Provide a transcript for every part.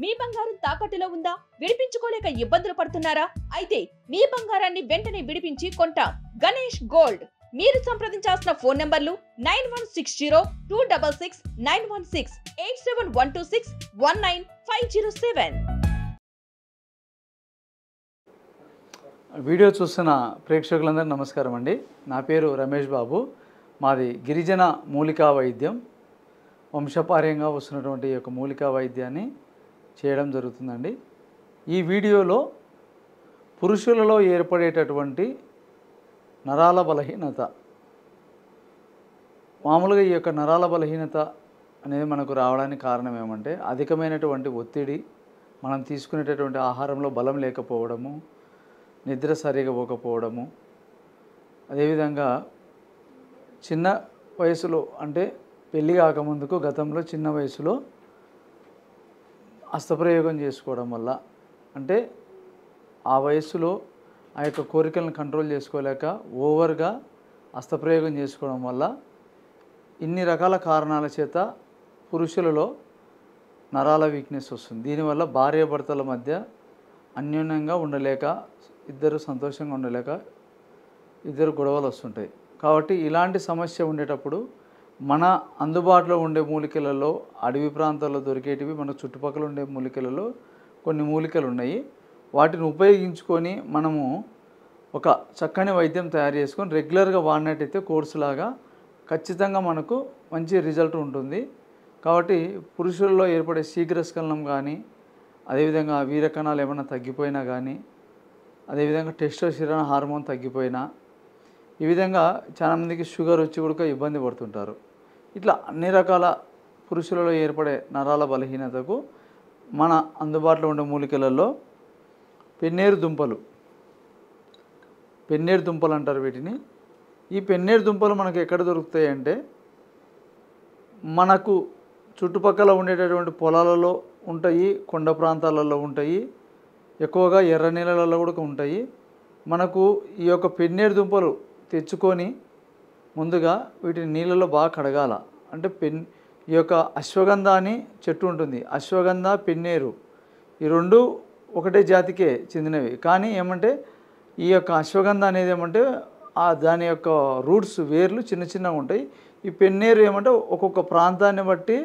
మీ బంగారం తాకట్టులో ఉందా? విడిపించుకోలేక ఇబ్బందులు పడుతున్నారా? అయితే మీ బంగారాన్ని వెంటనే విడిపించి కొంటాం. గణేష్ గోల్డ్. మీరు సంప్రదించాల్సిన ఫోన్ నంబర్లు 9160-266-916, 8712619507. వీడియో చూస్తున్న ప్రేక్షకులందరికీ నమస్కారం అండి. నా పేరు రమేష్ బాబు. మాది గిరిజన మూలికా వైద్యం. వంశపార్యంగా వస్తున్నటువంటి ఈ యొక్క మూలికా వైద్యాన్ని చేయడం జరుగుతుందండి. ఈ వీడియోలో పురుషులలో ఏర్పడేటటువంటి నరాల బలహీనత, మామూలుగా ఈ యొక్క నరాల బలహీనత అనేది మనకు రావడానికి కారణం ఏమంటే అధికమైనటువంటి ఒత్తిడి, మనం తీసుకునేటటువంటి ఆహారంలో బలం లేకపోవడము, నిద్ర సరిగా పోకపోవడము, అదేవిధంగా చిన్న వయసులో అంటే పెళ్ళి కాకముందుకు గతంలో చిన్న వయసులో హస్తప్రయోగం చేసుకోవడం వల్ల, అంటే ఆ వయసులో ఆ యొక్క కోరికలను కంట్రోల్ చేసుకోలేక ఓవర్గా హస్తప్రయోగం చేసుకోవడం వల్ల ఇన్ని రకాల కారణాల చేత పురుషులలో నరాల వీక్నెస్ వస్తుంది. దీనివల్ల భార్యాభర్తల మధ్య అన్యోన్యంగా ఉండలేక, ఇద్దరు సంతోషంగా ఉండలేక ఇద్దరు గొడవలు వస్తుంటాయి. కాబట్టి ఇలాంటి సమస్య ఉండేటప్పుడు మన అందుబాటులో ఉండే మూలికలలో, అడవి ప్రాంతాల్లో దొరికేటివి, మన చుట్టుపక్కల ఉండే మూలికలలో కొన్ని మూలికలు ఉన్నాయి. వాటిని ఉపయోగించుకొని మనము ఒక చక్కని వైద్యం తయారు చేసుకొని రెగ్యులర్గా వాడినట్టయితే కోర్సులాగా ఖచ్చితంగా మనకు మంచి రిజల్ట్ ఉంటుంది. కాబట్టి పురుషుల్లో ఏర్పడే శీఘ్రస్ఖలనం కానీ, అదేవిధంగా వీరకణాలు ఏమైనా తగ్గిపోయినా కానీ, అదేవిధంగా టెస్టోస్టెరాన్ హార్మోన్ తగ్గిపోయినా, ఈ విధంగా చాలామందికి షుగర్ వచ్చి కూడా ఇబ్బంది పడుతుంటారు. ఇట్లా అన్ని రకాల పురుషులలో ఏర్పడే నరాల బలహీనతకు మన అందుబాటులో ఉండే మూలికలలో పెన్నేరు దుంపలు అంటారు వీటిని. ఈ పెన్నేరు దుంపలు మనకు ఎక్కడ దొరుకుతాయి అంటే మనకు చుట్టుపక్కల ఉండేటటువంటి పొలాలలో ఉంటాయి, కొండ ప్రాంతాలలో ఉంటాయి, ఎక్కువగా ఎర్ర నీళ్ళలలో కూడా ఉంటాయి. మనకు ఈ యొక్క పెన్నేరు దుంపలు తెచ్చుకొని ముందుగా వీటిని నీళ్ళలో బాగా కడగాల. అంటే ఈ యొక్క అశ్వగంధ అని చెట్టు ఉంటుంది, అశ్వగంధ, పెన్నేరు ఈ రెండు ఒకటే జాతికే చెందినవి. కానీ ఏమంటే ఈ యొక్క అశ్వగంధ అనేది ఏమంటే దాని యొక్క రూట్స్, వేర్లు చిన్న చిన్నగా ఉంటాయి. ఈ పెన్నేరు ఏమంటే ఒక్కొక్క ప్రాంతాన్ని బట్టి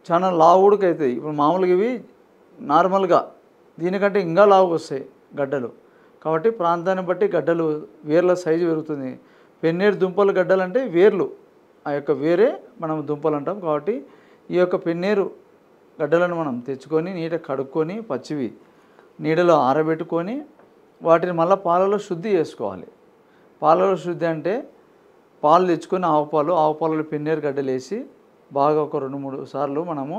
చాలా లావుడికి అవుతాయి. ఇప్పుడు మామూలుగా ఇవి నార్మల్గా దీనికంటే ఇంకా లావుగా వస్తాయి గడ్డలు. కాబట్టి ప్రాంతాన్ని బట్టి గడ్డలు, వేర్ల సైజు పెరుగుతుంది. పెన్నేరు దుంపలు గడ్డలు అంటే వేర్లు, ఆ యొక్క వేరే మనం దుంపలు అంటాం. కాబట్టి ఈ యొక్క పెన్నేరు గడ్డలను మనం తెచ్చుకొని నీట్గా కడుక్కొని పచ్చివి నీడలో ఆరబెట్టుకొని వాటిని మళ్ళీ పాలలో శుద్ధి చేసుకోవాలి. పాలలో శుద్ధి అంటే పాలు తెచ్చుకొని ఆవు పాలలో పెన్నేరు గడ్డలు వేసి బాగా ఒక 2-3 సార్లు మనము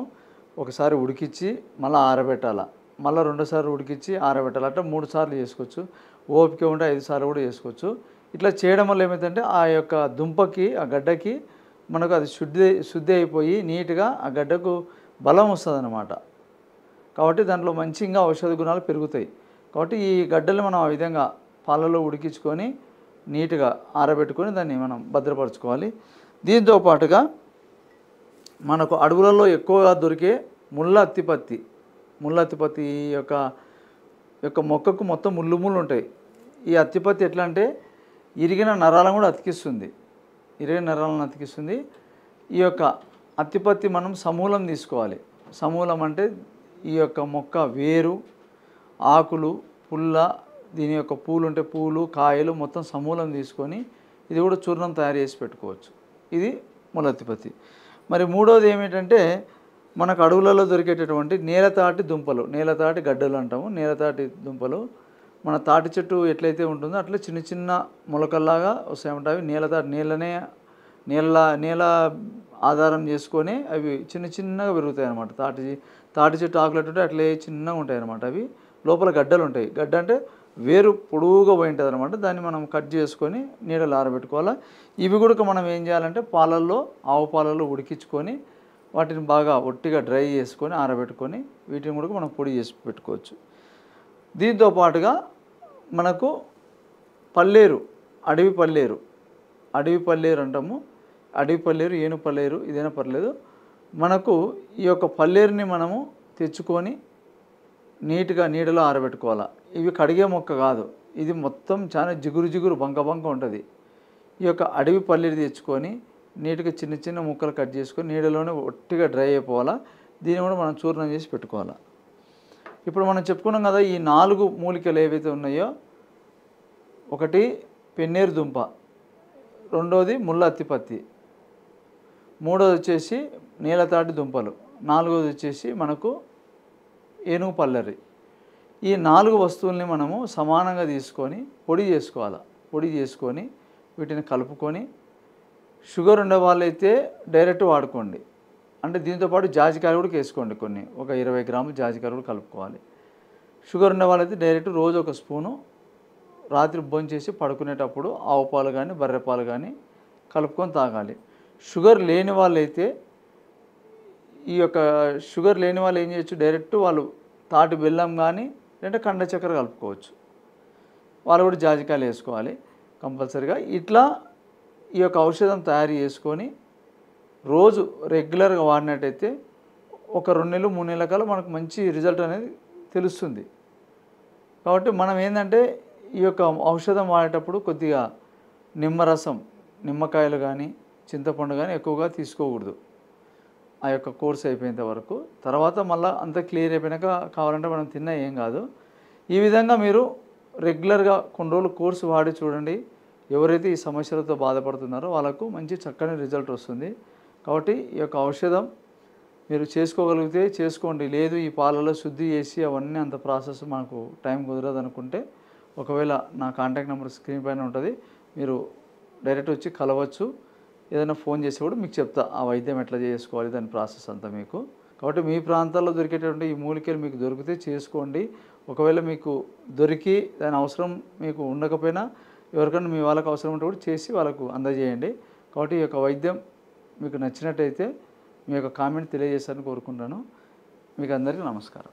ఒకసారి ఉడికించి మళ్ళీ ఆరబెట్టాలి, మళ్ళీ 2 సార్లు ఉడికించి ఆరబెట్టాలి. అంటే 3 సార్లు చేసుకోవచ్చు. ఓపిక ఉంటే 5 సార్లు కూడా చేసుకోవచ్చు. ఇట్లా చేయడం వల్ల ఏమైందంటే ఆ యొక్క దుంపకి, ఆ గడ్డకి మనకు అది శుద్ధి అయిపోయి నీట్గా ఆ గడ్డకు బలం వస్తుంది అన్నమాట. కాబట్టి దాంట్లో మంచి ఇంకా ఔషధ గుణాలు పెరుగుతాయి. కాబట్టి ఈ గడ్డలు మనం ఆ విధంగా పాలలో ఉడికించుకొని నీట్గా ఆరబెట్టుకొని దాన్ని మనం భద్రపరచుకోవాలి. దీంతో పాటుగా మనకు అడవులలో ఎక్కువగా దొరికే ముళ్ళ అత్తిపత్తి యొక్క మొక్కకు మొత్తం ముళ్ళు ఉంటాయి. ఈ అత్తిపత్తి ఎట్లా అంటే ఇరిగిన నరాలను కూడా అతికిస్తుంది. ఈ యొక్క అత్తిపత్తి మనం సమూలం తీసుకోవాలి. సమూలం అంటే ఈ యొక్క మొక్క వేరు, ఆకులు, పుల్ల, దీని యొక్క పూలు ఉంటే పూలు, కాయలు మొత్తం సమూలం తీసుకొని ఇది కూడా చూర్ణం తయారు చేసి పెట్టుకోవచ్చు. ఇది ముళ్ళత్తిపత్తి. మరి మూడోది ఏమిటంటే మనకు అడవులలో దొరికేటటువంటి నేలతాటి గడ్డలు అంటాము. నేలతాటి దుంపలు మన తాటి చెట్టు ఎట్లయితే ఉంటుందో అట్లా చిన్న చిన్న మొలకల్లాగా వస్తాయంట. అవి నేల ఆధారం చేసుకొని అవి చిన్నగా పెరుగుతాయి అన్నమాట. తాటి చెట్టు ఆకులట్టుంటే అట్లే చిన్నగా ఉంటాయి అన్నమాట. అవి లోపల గడ్డలు ఉంటాయి. గడ్డ అంటే వేరు పొడువుగా పోయి ఉంటుంది అనమాట. దాన్ని మనం కట్ చేసుకొని నీడలో ఆరబెట్టుకోవాలి. ఇవి కూడా మనం ఏం చేయాలంటే ఆవు పాలలో ఉడికించుకొని వాటిని బాగా ఒట్టిగా డ్రై చేసుకొని ఆరబెట్టుకొని వీటిని కూడా మనం పొడి చేసి పెట్టుకోవచ్చు. దీంతో పాటుగా మనకు పల్లేరు, అడవి పల్లేరు అంటాము. అడవి పల్లేరు, ఏను పల్లేరు, ఇదైనా పర్లేదు. మనకు ఈ యొక్క పల్లేరుని మనము తెచ్చుకొని నీట్గా నీడలో ఆరబెట్టుకోవాలా. ఇవి కడిగే మొక్క కాదు, ఇది మొత్తం చాలా జిగురు బంక ఉంటుంది. ఈ యొక్క అడవి పల్లీలు తెచ్చుకొని నీట్గా చిన్న చిన్న ముక్కలు కట్ చేసుకొని నీడలోనే ఒట్టిగా డ్రై అయిపోవాలా. దీన్ని కూడా మనం చూర్ణం చేసి పెట్టుకోవాలా. ఇప్పుడు మనం చెప్పుకున్నాం కదా, ఈ 4 మూలికలు ఏవైతే ఉన్నాయో, ఒకటి పెన్నేరు దుంప, రెండోది ముళ్ళ అత్తిపత్తి, మూడోది వచ్చేసి నీలతాటి దుంపలు, నాలుగోది వచ్చేసి మనకు ఏనుగు పల్లెర్రి. ఈ 4 వస్తువుల్ని మనము సమానంగా తీసుకొని పొడి చేసుకోవాలి. పొడి చేసుకొని వీటిని కలుపుకొని, షుగర్ ఉండే వాళ్ళైతే డైరెక్ట్ వాడుకోండి. అంటే దీంతోపాటు జాజికాయలు కూడా వేసుకోండి, కొన్ని ఒక 20 గ్రాములు జాజికాయలు కూడా కలుపుకోవాలి. షుగర్ ఉన్న వాళ్ళైతే డైరెక్ట్ రోజు ఒక స్పూను రాత్రి భోంచేసి పడుకునేటప్పుడు ఆవు పాలు కానీ బర్రె పాలు కానీ కలుపుకొని తాగాలి. షుగర్ లేని వాళ్ళైతే షుగర్ లేని వాళ్ళు ఏం చేయొచ్చు, డైరెక్ట్ వాళ్ళు తాటి బెల్లం కానీ లేదంటే కండ చక్కెర కలుపుకోవచ్చు. వాళ్ళు కూడా జాజికాయలు వేసుకోవాలి కంపల్సరీగా. ఇట్లా ఈ యొక్క ఔషధం తయారు చేసుకొని రోజు రెగ్యులర్గా వాడినట్టయితే ఒక 2 నెలలు 3 నెలల కల్లా మనకు మంచి రిజల్ట్ అనేది తెలుస్తుంది. కాబట్టి మనం ఏంటంటే ఈ యొక్క ఔషధం వాడేటప్పుడు కొద్దిగా నిమ్మరసం, నిమ్మకాయలు కానీ చింతపండు కానీ ఎక్కువగా తీసుకోకూడదు ఆ యొక్క కోర్స్ అయిపోయేంత వరకు. తర్వాత మళ్ళీ అంత క్లియర్ అయిపోయినాక కావాలంటే మనం తిన్నా ఏం కాదు. ఈ విధంగా మీరు రెగ్యులర్గా కొన్ని రోజులు కోర్సు వాడి చూడండి. ఎవరైతే ఈ సమస్యలతో బాధపడుతున్నారో వాళ్ళకు మంచి చక్కని రిజల్ట్ వస్తుంది. కాబట్టి ఈ యొక్క ఔషధం మీరు చేసుకోగలిగితే చేసుకోండి. లేదు ఈ పాలలో శుద్ధి చేసి అవన్నీ అంత ప్రాసెస్ మనకు టైం కుదరదు అనుకుంటే, ఒకవేళ నా కాంటాక్ట్ నెంబర్ స్క్రీన్ పైన ఉంటుంది, మీరు డైరెక్ట్ వచ్చి కలవచ్చు. ఏదైనా ఫోన్ చేసి కూడా మీకు చెప్తా ఆ వైద్యం ఎట్లా చేసుకోవాలి, దాని ప్రాసెస్ అంతా మీకు. కాబట్టి మీ ప్రాంతాల్లో దొరికేటటువంటి ఈ మూలికలు మీకు దొరికితే చేసుకోండి. ఒకవేళ మీకు దొరికి దాని అవసరం మీకు ఉండకపోయినా ఎవరికైనా మీ వాళ్ళకి అవసరం ఉంటే కూడా చేసి వాళ్ళకు అందజేయండి. కాబట్టి ఈ యొక్క వైద్యం మీకు నచ్చినట్టయితే మీ యొక్క కామెంట్ తెలియజేస్తారని కోరుకుంటాను. మీకు అందరికీ నమస్కారం.